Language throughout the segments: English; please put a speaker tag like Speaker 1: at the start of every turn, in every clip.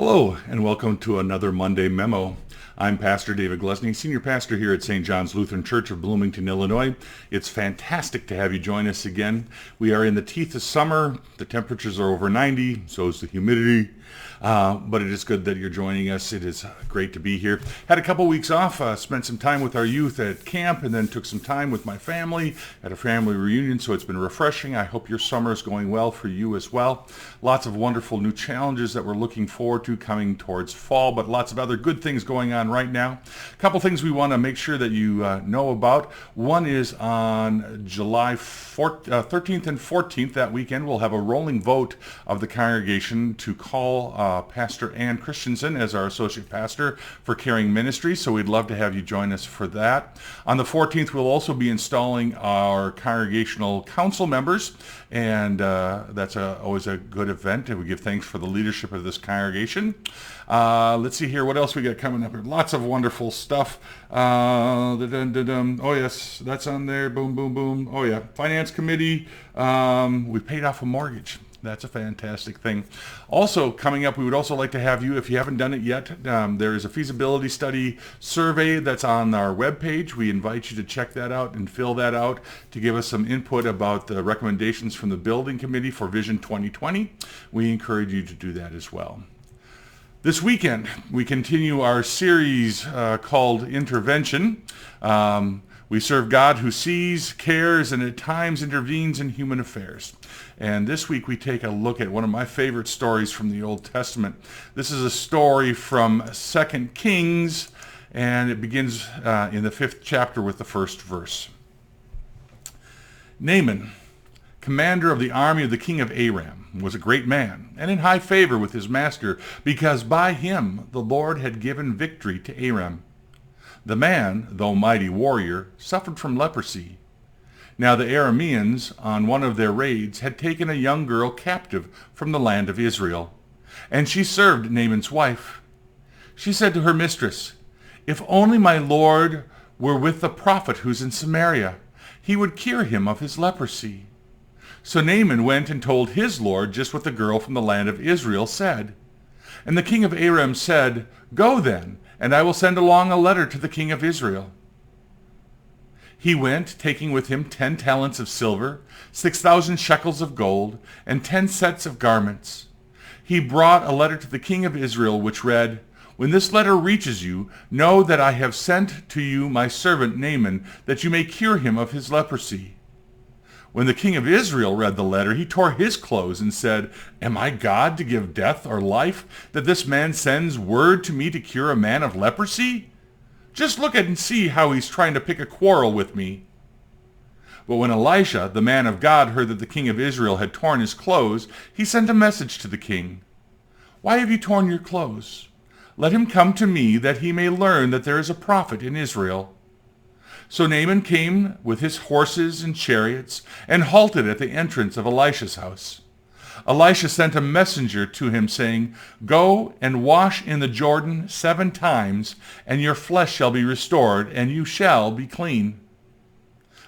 Speaker 1: Hello, and welcome to another Monday Memo. I'm Pastor David Glesney, Senior Pastor here at St. John's Lutheran Church of Bloomington, Illinois. It's fantastic to have you join us again. We are in the teeth of summer. The temperatures are over 90, so is the humidity. But it is good that you're joining us. It is great to be here. Had a couple weeks off, spent some time with our youth at camp, and then took some time with my family at a family reunion, so it's been refreshing. I hope your summer is going well for you as well. Lots of wonderful new challenges that we're looking forward to coming towards fall, but lots of other good things going on right now. A couple things we want to make sure that you know about. One is on July 13th and 14th, that weekend, we'll have a rolling vote of the congregation to call Pastor Ann Christensen as our associate pastor for Caring Ministry, so we'd love to have you join us for that. On the 14th, we'll also be installing our congregational council members, and that's always a good event, and we give thanks for the leadership of this congregation. Let's see here, what else we got coming up here? Lots of wonderful stuff. Oh yes, that's on there. Boom, boom, boom. Oh yeah, Finance Committee. We paid off a mortgage. That's a fantastic thing. Also coming up, we would also like to have you, if you haven't done it yet, there is a feasibility study survey that's on our webpage. We invite you to check that out and fill that out to give us some input about the recommendations from the Building Committee for Vision 2020. We encourage you to do that as well. This weekend, we continue our series called Intervention. We serve God who sees, cares, and at times intervenes in human affairs. And this week we take a look at one of my favorite stories from the Old Testament. This is a story from 2 Kings, and it begins in the 5th chapter with the first verse. Naaman, commander of the army of the king of Aram, was a great man and in high favor with his master, because by him the Lord had given victory to Aram. The man, though mighty warrior, suffered from leprosy. Now the Arameans, on one of their raids, had taken a young girl captive from the land of Israel, and she served Naaman's wife. She said to her mistress, "If only my lord were with the prophet who's in Samaria, he would cure him of his leprosy." So Naaman went and told his lord just what the girl from the land of Israel said. And the king of Aram said, "Go then, and I will send along a letter to the king of Israel." He went, taking with him 10 talents of silver, 6,000 shekels of gold, and 10 sets of garments. He brought a letter to the king of Israel, which read, "When this letter reaches you, know that I have sent to you my servant Naaman, that you may cure him of his leprosy." When the king of Israel read the letter, he tore his clothes and said, "Am I God to give death or life, that this man sends word to me to cure a man of leprosy? Just look at and see how he's trying to pick a quarrel with me." But when Elisha, the man of God, heard that the king of Israel had torn his clothes, he sent a message to the king. "Why have you torn your clothes? Let him come to me, that he may learn that there is a prophet in Israel." So Naaman came with his horses and chariots and halted at the entrance of Elisha's house. Elisha sent a messenger to him, saying, "Go and wash in the Jordan 7 times, and your flesh shall be restored, and you shall be clean."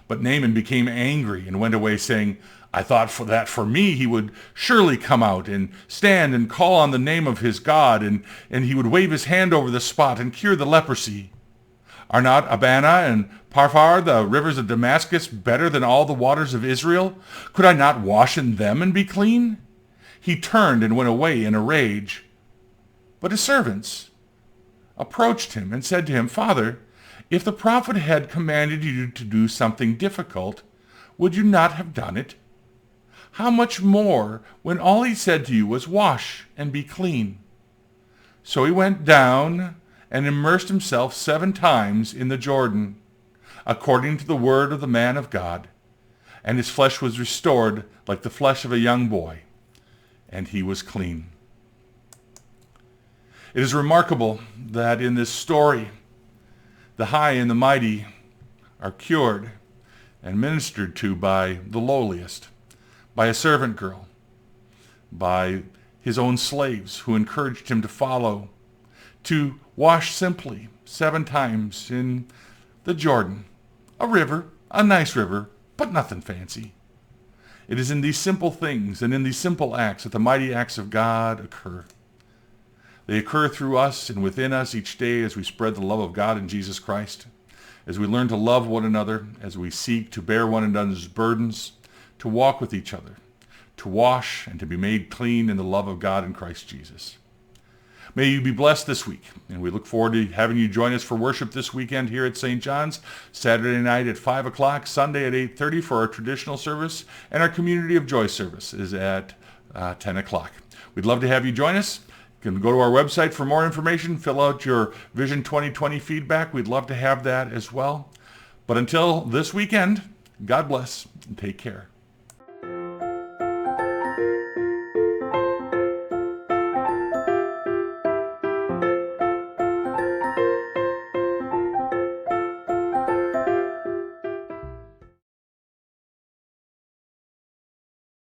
Speaker 1: But Naaman became angry and went away, saying, "I thought for me he would surely come out and stand and call on the name of his God, and he would wave his hand over the spot and cure the leprosy. Are not Abana and Parphar, the rivers of Damascus, better than all the waters of Israel? Could I not wash in them and be clean?" He turned and went away in a rage. But his servants approached him and said to him, "Father, if the prophet had commanded you to do something difficult, would you not have done it? How much more when all he said to you was, 'Wash and be clean'?" So he went down and immersed himself 7 times in the Jordan, according to the word of the man of God, and his flesh was restored like the flesh of a young boy, and he was clean. It is remarkable that in this story, the high and the mighty are cured and ministered to by the lowliest, by a servant girl, by his own slaves who encouraged him to follow, to wash simply 7 times in the Jordan, a river, a nice river, but nothing fancy. It is in these simple things and in these simple acts that the mighty acts of God occur. They occur through us and within us each day as we spread the love of God in Jesus Christ, as we learn to love one another, as we seek to bear one another's burdens, to walk with each other, to wash and to be made clean in the love of God in Christ Jesus. May you be blessed this week, and we look forward to having you join us for worship this weekend here at St. John's, Saturday night at 5 o'clock, Sunday at 8:30 for our traditional service, and our Community of Joy service is at 10 o'clock. We'd love to have you join us. You can go to our website for more information, fill out your Vision 2020 feedback. We'd love to have that as well. But until this weekend, God bless and take care.